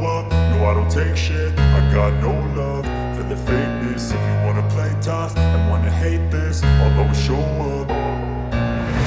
up, no I don't take shit. I got no love for the fakeness. If you wanna play tough and wanna hate this, I'll always show up.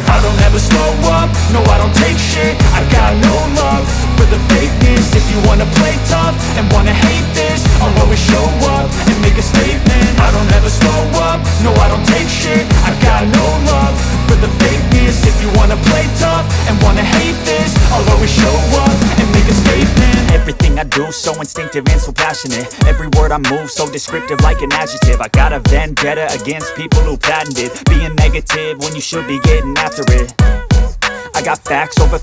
I don't ever slow up, no I don't take shit. I got no love for the fakeness. If you wanna play tough and wanna hate this, I'll always show up and make a statement. I don't ever slow up, no I don't take shit. I got no love for the fakeness. If you wanna play tough and wanna hate this, I'll always show up and make a statement. Everything I do so instinctive and so passionate. Every word I move so descriptive like an adjective. I got a vendetta against people who patented being negative when you should be getting after it. I got facts over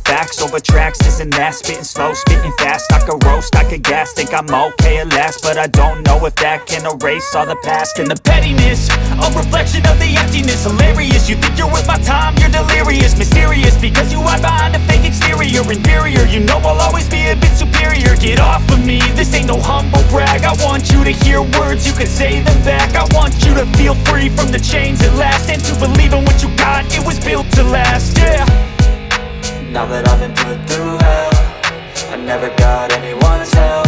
tracks, this and that. Spitting slow, spitting fast, I could roast, I could gas. Think I'm okay at last, but I don't know if that can erase all the past. And the pettiness, a reflection of the emptiness. Hilarious, you think you're worth my time, you're delirious. Mysterious, because you hide behind a fake exterior. Inferior, you know I'll always be a bit superior. Get off of me, this ain't no humble brag. I want you to hear words, you can say them back. I want you to feel free from the chains at last, and to believe in what you got, it was built to last, yeah. Now that I've been put through hell, I never got anyone's help.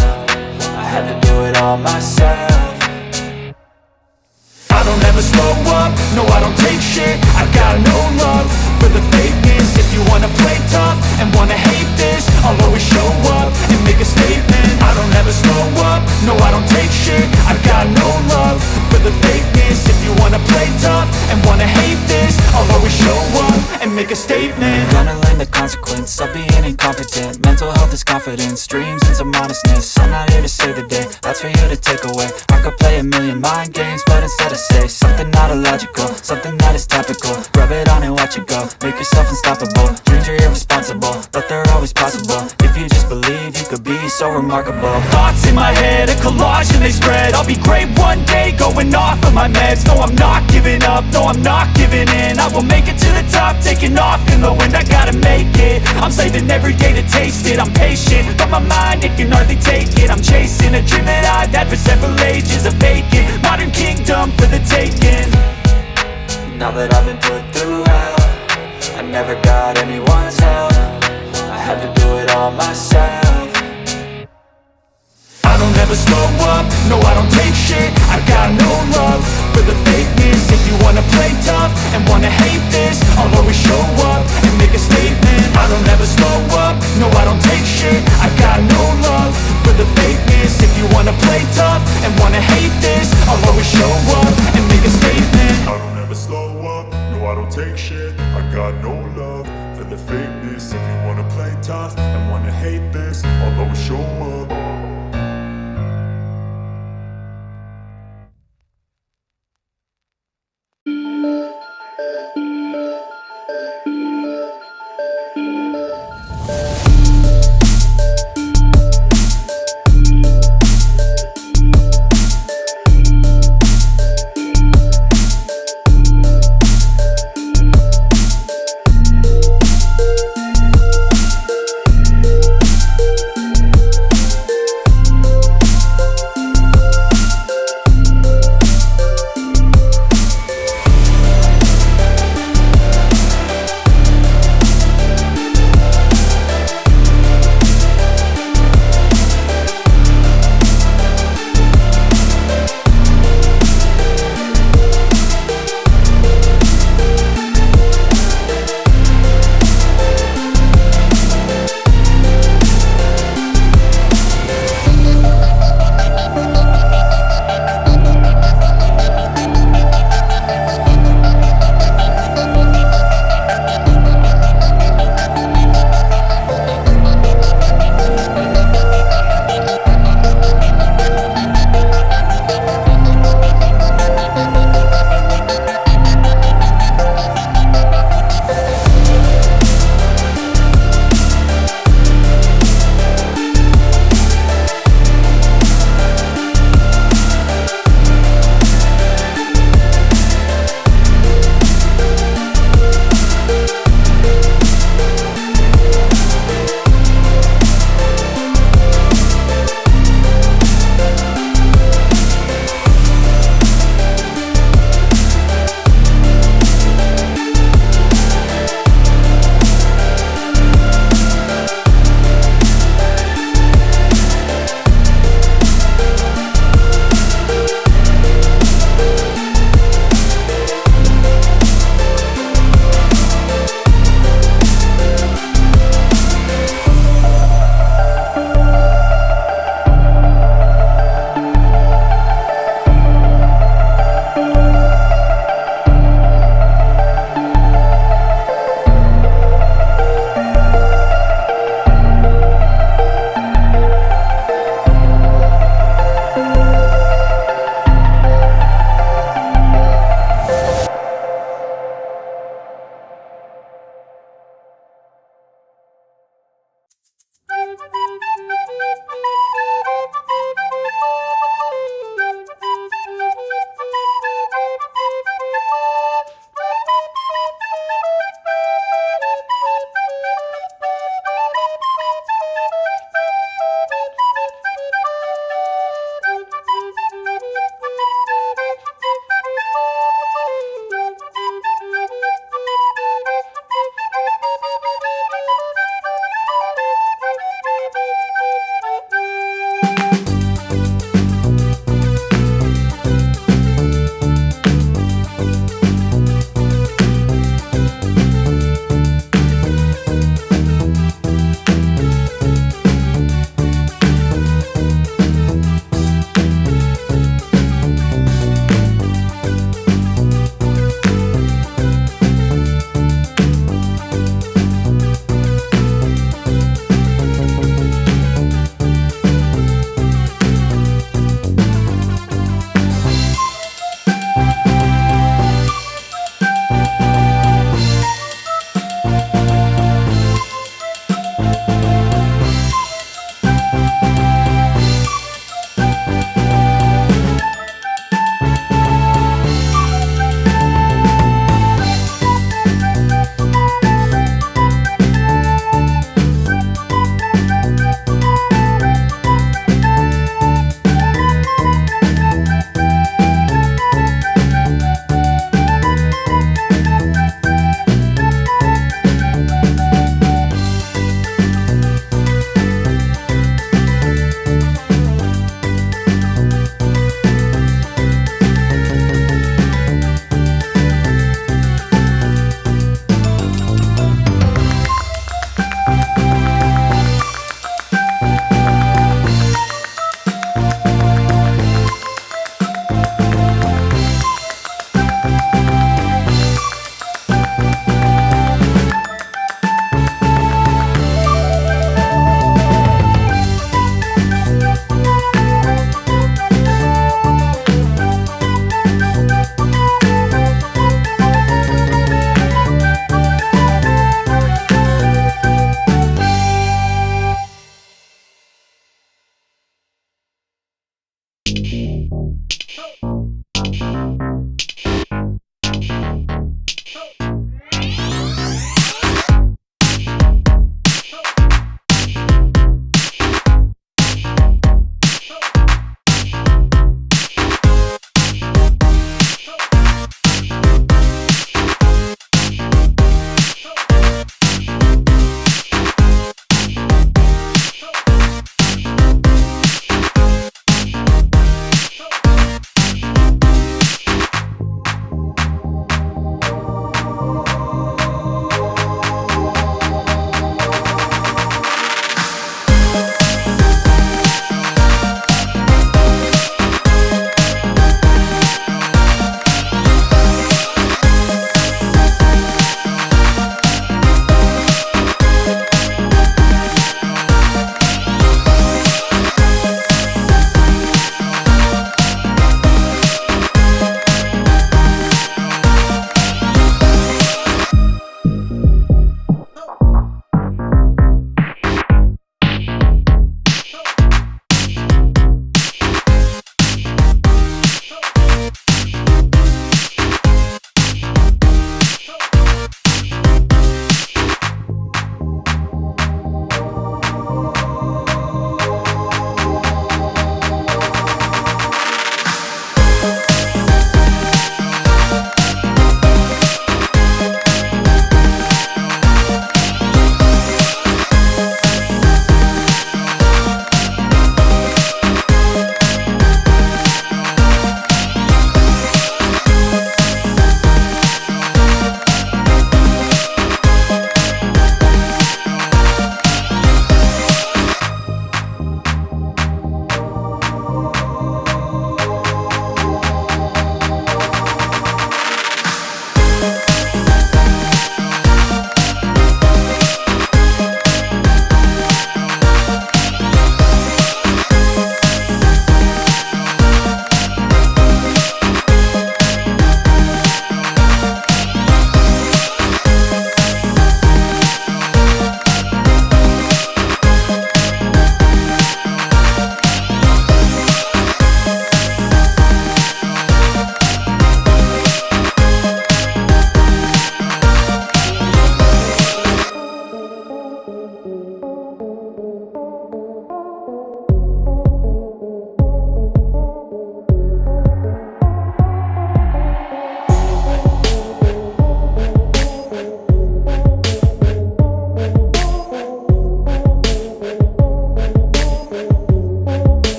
I had to do it all myself. I don't ever slow up, no I don't take shit. I got no love for the fakeness. If you wanna play tough and wanna hate this, I'll always show up and make a statement. I don't ever slow up, no I don't take shit. I got no love for the fakeness. If you wanna play tough and wanna hate this, I'll always show up and make a statement. Gonna learn the consequence of being incompetent. Mental health is confidence, dreams and some honestness. I'm not here to save the day, that's for you to take away. I could play a million mind games, but instead I say something not illogical, something that is topical. Rub it on and watch it go, make yourself unstoppable. Dreams are irresponsible, but they're always possible. If you just believe, you could be so remarkable. Thoughts in my head, a collage and they spread. I'll be great one day, going off of my meds. No, I'm not giving up, no, I'm not giving in. I will make it to the top, taking off in the wind. I gotta make it, I'm saving every day to taste it. I'm patient, but my mind, it can hardly take it. I'm chasing a dream that I've had for several ages. A vacant, modern kingdom for the taking. Now that I've been put through hell, I never got anyone's help. I had to do it all myself. I don't ever slow up, no I don't take shit. I got no love for the fakeness. If you wanna play tough and wanna hate this, I'll always show up and make a statement. I don't ever slow up, no I don't take shit. I got no love for the fakeness. If you wanna play tough and wanna hate this, I'll always show up